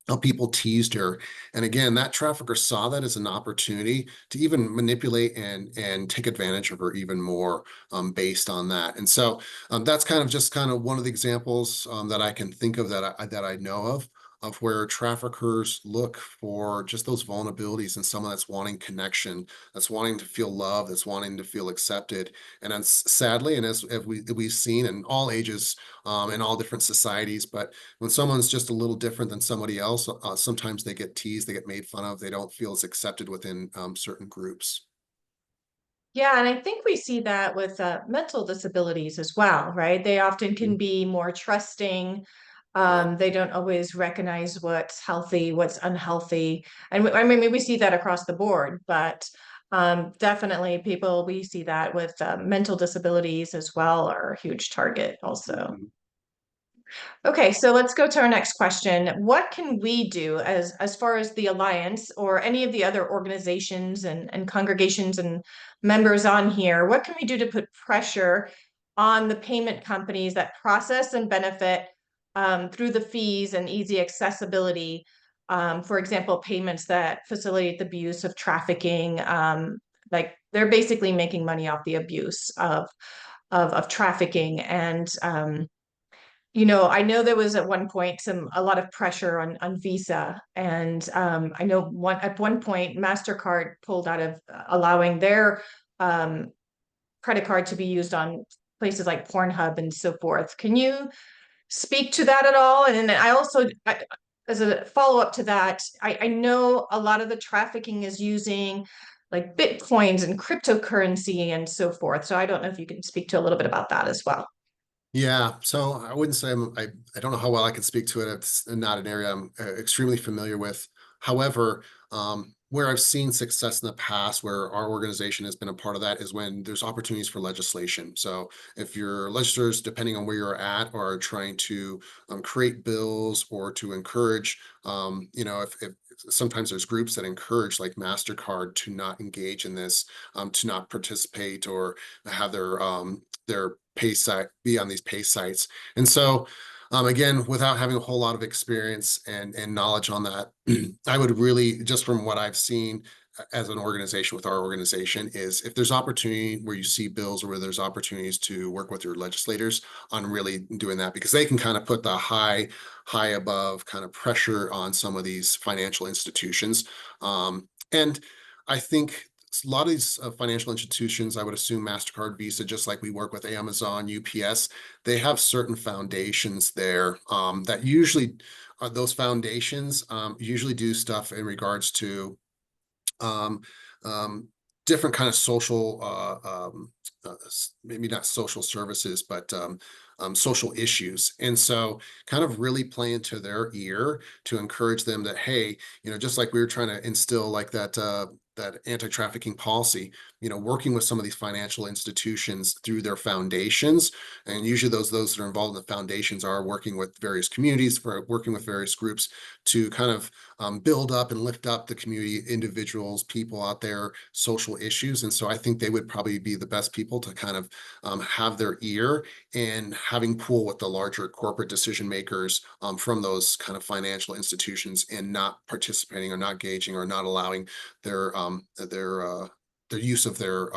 how people teased her. And again, that trafficker saw that as an opportunity to even manipulate and take advantage of her even more, based on that. And so, that's kind of one of the examples, that I can think of that I know of where traffickers look for just those vulnerabilities in someone that's wanting connection, that's wanting to feel love, that's wanting to feel accepted. And then sadly, and as we've seen in all ages, in all different societies, but when someone's just a little different than somebody else, sometimes they get teased, they get made fun of, they don't feel as accepted within, certain groups. Yeah, and I think we see that with mental disabilities as well, right? They often can Mhm. be more trusting. Right. They don't always recognize what's healthy, what's unhealthy. And I mean, we see that across the board, but definitely people, we see that with mental disabilities as well, are a huge target also. Mhm. Okay, so let's go to our next question. What can we do as far as the Alliance or any of the other organizations and congregations and members on here? What can we do to put pressure on the payment companies that process and benefit through the fees and easy accessibility? For example, payments that facilitate the abuse of trafficking. Like they're basically making money off the abuse of trafficking and I know there was at one point a lot of pressure on Visa, and I know at one point Mastercard pulled out of allowing their um, credit card to be used on places like Pornhub and so forth. Can you speak to that at all? And then as a follow up to that, I know a lot of the trafficking is using like Bitcoins and cryptocurrency and so forth. So I don't know if you can speak to a little bit about that as well. Yeah, so I wouldn't say I don't know how well I can speak to it. It's not an area I'm extremely familiar with. However, where I've seen success in the past, where our organization has been a part of that, is when there's opportunities for legislation. So if your legislators, depending on where you're at, are trying to, create bills or to encourage, if sometimes there's groups that encourage like MasterCard to not engage in this, to not participate or have their pay site be on these pay sites. And so, again, without having a whole lot of experience and knowledge on that, I would really, just from what I've seen, as an organization, with our organization, is if there's opportunity where you see bills or where there's opportunities to work with your legislators on really doing that, because they can kind of put the high above kind of pressure on some of these financial institutions. And I think a lot of these financial institutions, I would assume MasterCard, Visa, just like we work with Amazon, UPS, they have certain foundations there, that usually, those foundations, usually do stuff in regards to, um, um, different kind of social, maybe not social services, but, social issues. And so kind of really play into their ear to encourage them that, hey, just like we were trying to instill like that anti-trafficking policy, working with some of these financial institutions through their foundations. And usually those that are involved in the foundations are working with various communities, for working with various groups to kind of, build up and lift up the community, individuals, people out there, social issues. And so I think they would probably be the best people to kind of, have their ear and having pool with the larger corporate decision makers, from those kind of financial institutions, and not participating or not gauging or not allowing their use of their,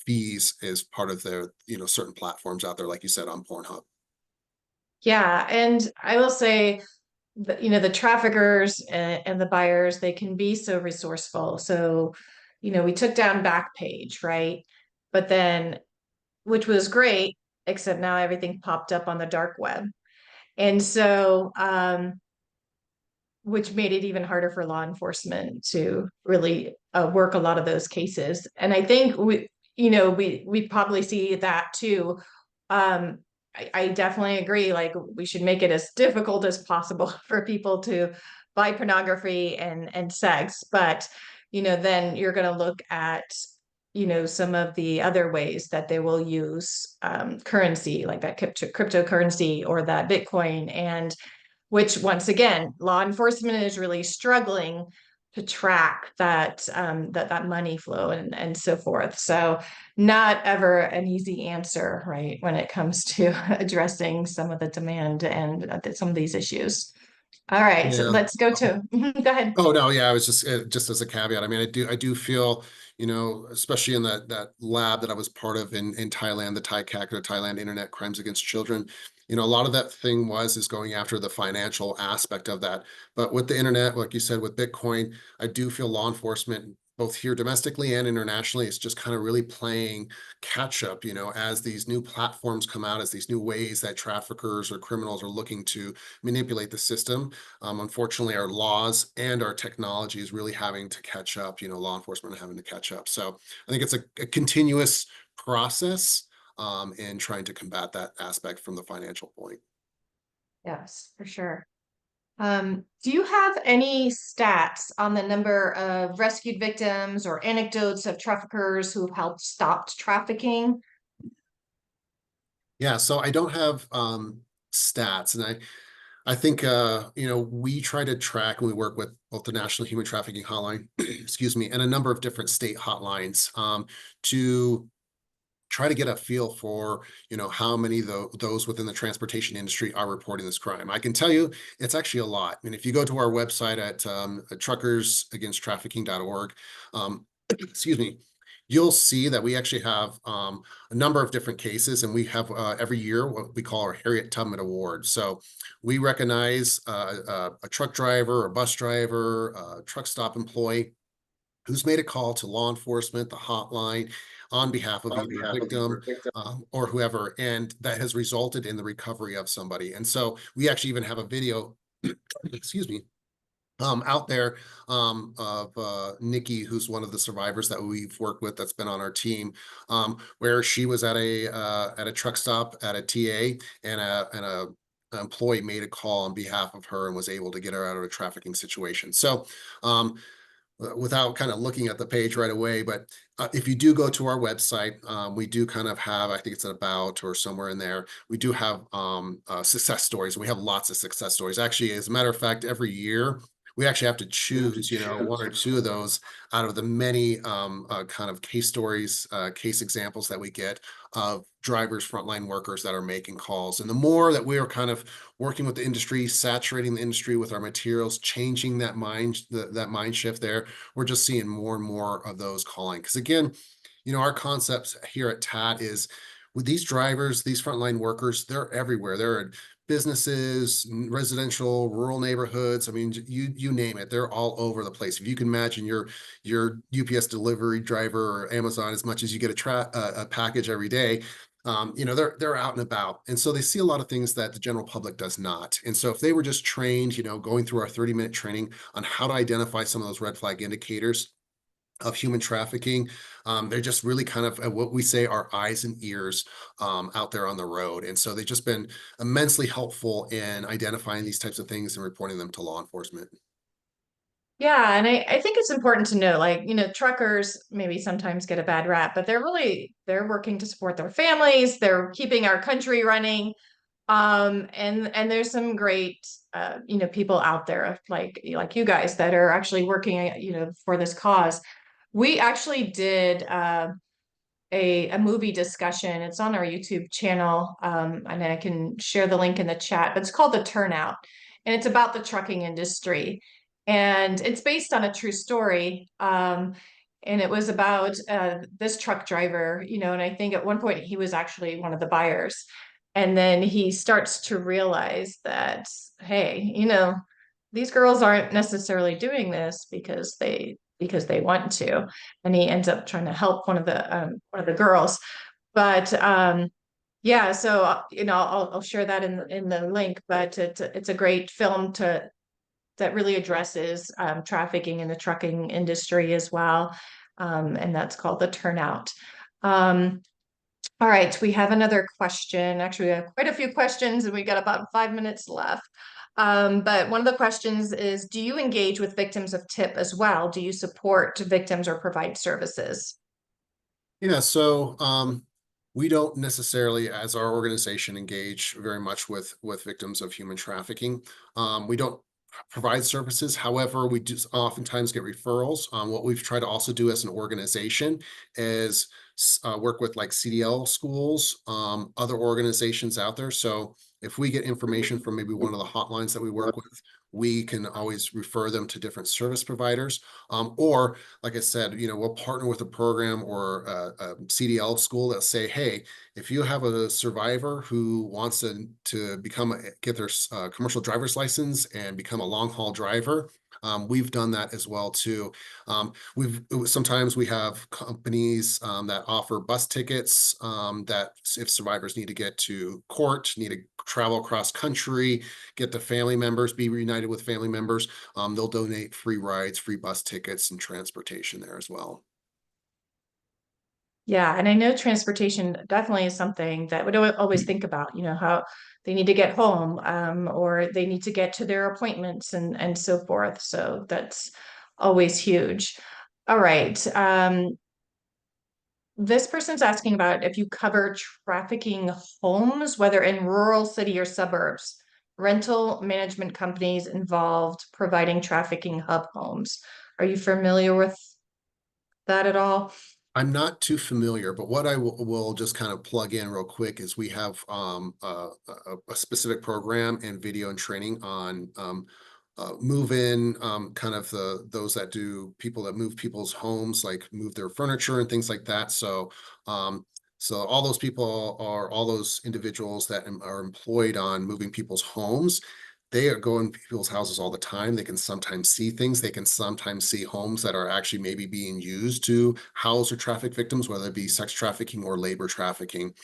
fees as part of their, certain platforms out there, like you said, on Pornhub. Yeah, and I will say the traffickers and the buyers, they can be so resourceful. So, we took down Backpage, right? But then, which was great, except now everything popped up on the dark web. And so, which made it even harder for law enforcement to really work a lot of those cases. And I think we probably see that too. I definitely agree. Like, we should make it as difficult as possible for people to buy pornography and sex. But then you're going to look at some of the other ways that they will use currency, like that cryptocurrency or that Bitcoin, and which, once again, law enforcement is really struggling to track that money flow and so forth. So not ever an easy answer, right, when it comes to addressing some of the demand and some of these issues. All right, so Yeah. let's go to go ahead. Oh no, yeah, I was just as a caveat. I mean, I do feel, especially in that lab that I was part of in Thailand, the Thai CAC, or Thailand Internet Crimes Against Children. A lot of that thing is going after the financial aspect of that. But with the internet, like you said, with Bitcoin, I do feel law enforcement, both here domestically and internationally, is just kind of really playing catch up, as these new platforms come out, as these new ways that traffickers or criminals are looking to manipulate the system. Unfortunately, our laws and our technology is really having to catch up, law enforcement having to catch up. So I think it's a continuous process in trying to combat that aspect from the financial point. Yes, for sure. Do you have any stats on the number of rescued victims or anecdotes of traffickers who have helped stop trafficking? Yeah, so I don't have stats, and I think we try to track, and we work with both the National Human Trafficking Hotline, excuse me, and a number of different state hotlines to try to get a feel for how many those within the transportation industry are reporting this crime. I can tell you it's actually a lot. And if you go to our website at truckersagainsttrafficking.org, excuse me, you'll see that we actually have a number of different cases, and we have every year what we call our Harriet Tubman Award. So we recognize a truck driver, a bus driver, a truck stop employee who's made a call to law enforcement, the hotline, on behalf of either a victim or whoever, and that has resulted in the recovery of somebody. And so we actually even have a video, excuse me, out there of Nikki, who's one of the survivors that we've worked with, that's been on our team, where she was at a truck stop at a TA, and a employee made a call on behalf of her and was able to get her out of a trafficking situation. So without kind of looking at the page right away. But if you do go to our website, we do kind of have, I think it's about or somewhere in there, we do have success stories. We have lots of success stories. Actually, as a matter of fact, every year we actually have to choose, one or two of those out of the many kind of case stories, case examples that we get of drivers, frontline workers that are making calls. And the more that we are kind of working with the industry, saturating the industry with our materials, changing that mind shift there, we're just seeing more and more of those calling. Because again, our concepts here at TAT is with these drivers, these frontline workers, they're everywhere. They're in businesses, residential, rural neighborhoods. I mean, you name it, they're all over the place. If you can imagine your UPS delivery driver or Amazon, as much as you get a package every day, they're out and about, and so they see a lot of things that the general public does not. And so if they were just trained, going through our 30-minute training on how to identify some of those red flag indicators of human trafficking, they're just really kind of what we say are eyes and ears out there on the road. And so they've just been immensely helpful in identifying these types of things and reporting them to law enforcement. Yeah, and I think it's important to know, like, truckers maybe sometimes get a bad rap, but they're working to support their families, they're keeping our country running. And there's some great people out there like you guys that are actually working, for this cause. We actually did a movie discussion. It's on our YouTube channel, and I can share the link in the chat. But it's called The Turnout, and it's about the trucking industry, and it's based on a true story. And it was about this truck driver, and I think at one point he was actually one of the buyers, and then he starts to realize that, hey, these girls aren't necessarily doing this because they want to, and he ends up trying to help one of the girls. But yeah, so you know, I'll share that in the link. But it's a great film to that really addresses trafficking in the trucking industry as well, and that's called The Turnout. Um, all right, we have another question. Actually, we have quite a few questions, and we got about 5 minutes left. But one of the questions is, do you engage with victims of TIP as well? Do you support victims or provide services? Yeah, so we don't necessarily, as our organization, engage very much with victims of human trafficking. We don't provide services. However, we do oftentimes get referrals. What we've tried to also do as an organization is work with like CDL schools, other organizations out there. So if we get information from maybe one of the hotlines that we work with, we can always refer them to different service providers. Or like I said, we'll partner with a program or a CDL school that say, hey, if you have a survivor who wants to get their commercial driver's license and become a long haul driver, we've done that as well too. We've Sometimes we have companies that offer bus tickets that if survivors need to get to court, need to travel across country, get the family members, be reunited with family members, they'll donate free rides, free bus tickets, and transportation there as well. Yeah, and I know transportation definitely is something that we don't always think about, you know, how they need to get home, or they need to get to their appointments and so forth. So that's always huge. All right. This person's asking about if you cover trafficking homes, whether in rural city or suburbs, rental management companies involved providing trafficking hub homes. Are you familiar with that at all? I'm not too familiar, but what I will just kind of plug in real quick is we have a specific program and video and training on move in, kind of those that do people that move people's homes, like move their furniture and things like that. So all those people are all those individuals that are employed on moving people's homes. They are going to people's houses all the time. They can sometimes see things. They can sometimes see homes that are actually maybe being used to house or traffic victims, whether it be sex trafficking or labor trafficking.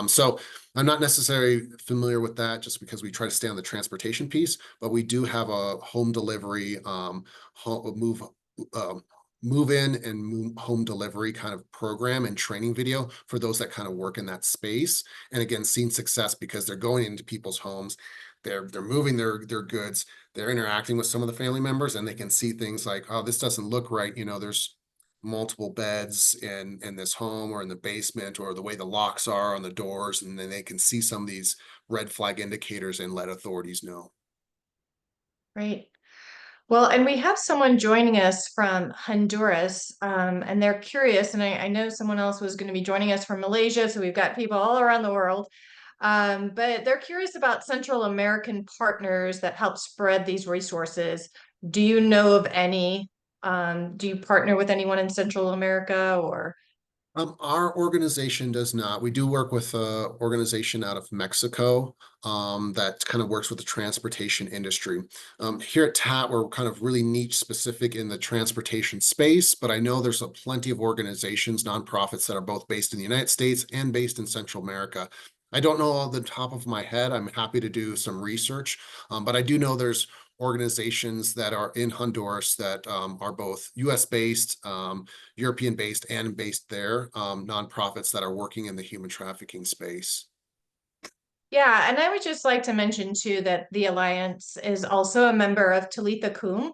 So I'm not necessarily familiar with that just because we try to stay on the transportation piece, but we do have a home delivery, move, um, move in and home delivery kind of program and training video for those that kind of work in that space. And again, seen success because they're going into people's homes, they're moving their goods, they're interacting with some of the family members, and they can see things like, oh, this doesn't look right. There's multiple beds in this home or in the basement, or the way the locks are on the doors, and then they can see some of these red flag indicators and let authorities know. Right. Well, and we have someone joining us from Honduras, and they're curious, and I know someone else was going to be joining us from Malaysia, so we've got people all around the world. But they're curious about Central American partners that help spread these resources. Do you know of any? Do you partner with anyone in Central America or? Our organization does not. We do work with a organization out of Mexico that kind of works with the transportation industry. Here at TAT, we're kind of really niche specific in the transportation space, but I know there's a plenty of organizations, nonprofits that are both based in the United States and based in Central America. I don't know off the top of my head. I'm happy to do some research, but I do know there's organizations that are in Honduras that are both US based, European based, and based there, nonprofits that are working in the human trafficking space. Yeah, and I would just like to mention too that the Alliance is also a member of Talitha Kum,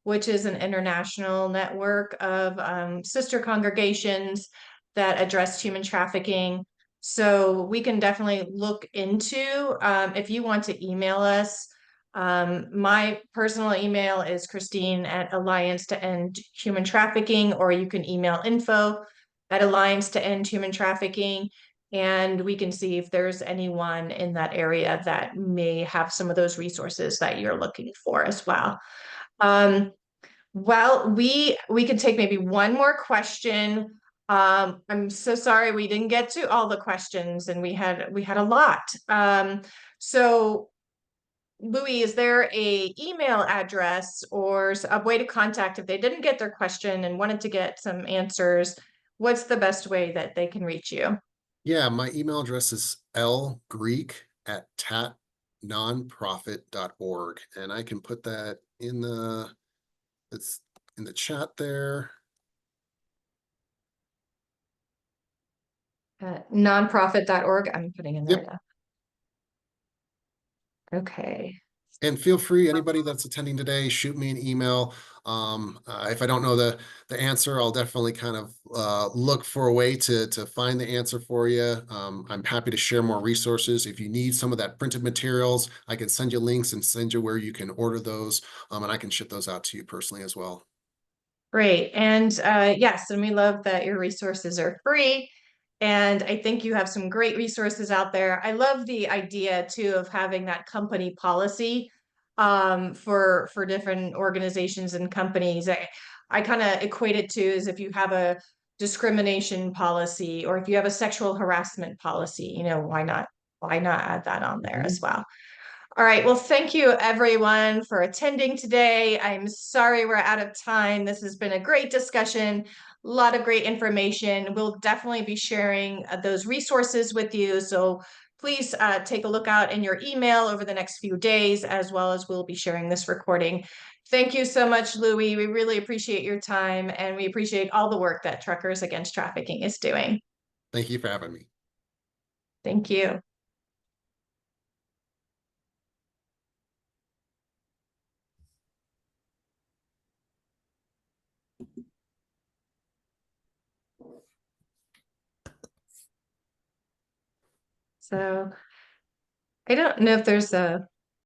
which is an international network of sister congregations that address human trafficking. So we can definitely look into if you want to email us. My personal email is Christine at Alliance to End Human Trafficking, or you can email info at Alliance to End Human Trafficking, and we can see if there's anyone in that area that may have some of those resources that you're looking for as well. Um, well, we can take maybe one more question. I'm so sorry we didn't get to all the questions, and we had a lot. So Louis, is there a email address or a way to contact if they didn't get their question and wanted to get some answers? What's the best way that they can reach you? Yeah, my email address is lgreek@tatnonprofit.org, and I can put that in it's in the chat there. Nonprofit.org. I'm putting in there Yep. now. Okay. And feel free, anybody that's attending today, shoot me an email. If I don't know the answer, I'll definitely kind of look for a way to find the answer for you. I'm happy to share more resources. If you need some of that printed materials, I can send you links and send you where you can order those, and I can ship those out to you personally as well. Great. And yes, and we love that your resources are free. And I think you have some great resources out there. I love the idea too of having that company policy for different organizations and companies. I kind of equate it to as if you have a discrimination policy or if you have a sexual harassment policy, why not add that on there as Mhm. well? All right. Well, thank you everyone for attending today. I'm sorry we're out of time. This has been a great discussion, a lot of great information. We'll definitely be sharing those resources with you. So please take a look out in your email over the next few days, as well as we'll be sharing this recording. Thank you so much, Louie. We really appreciate your time and we appreciate all the work that Truckers Against Trafficking is doing. Thank you for having me. Thank you. So I don't know if there's a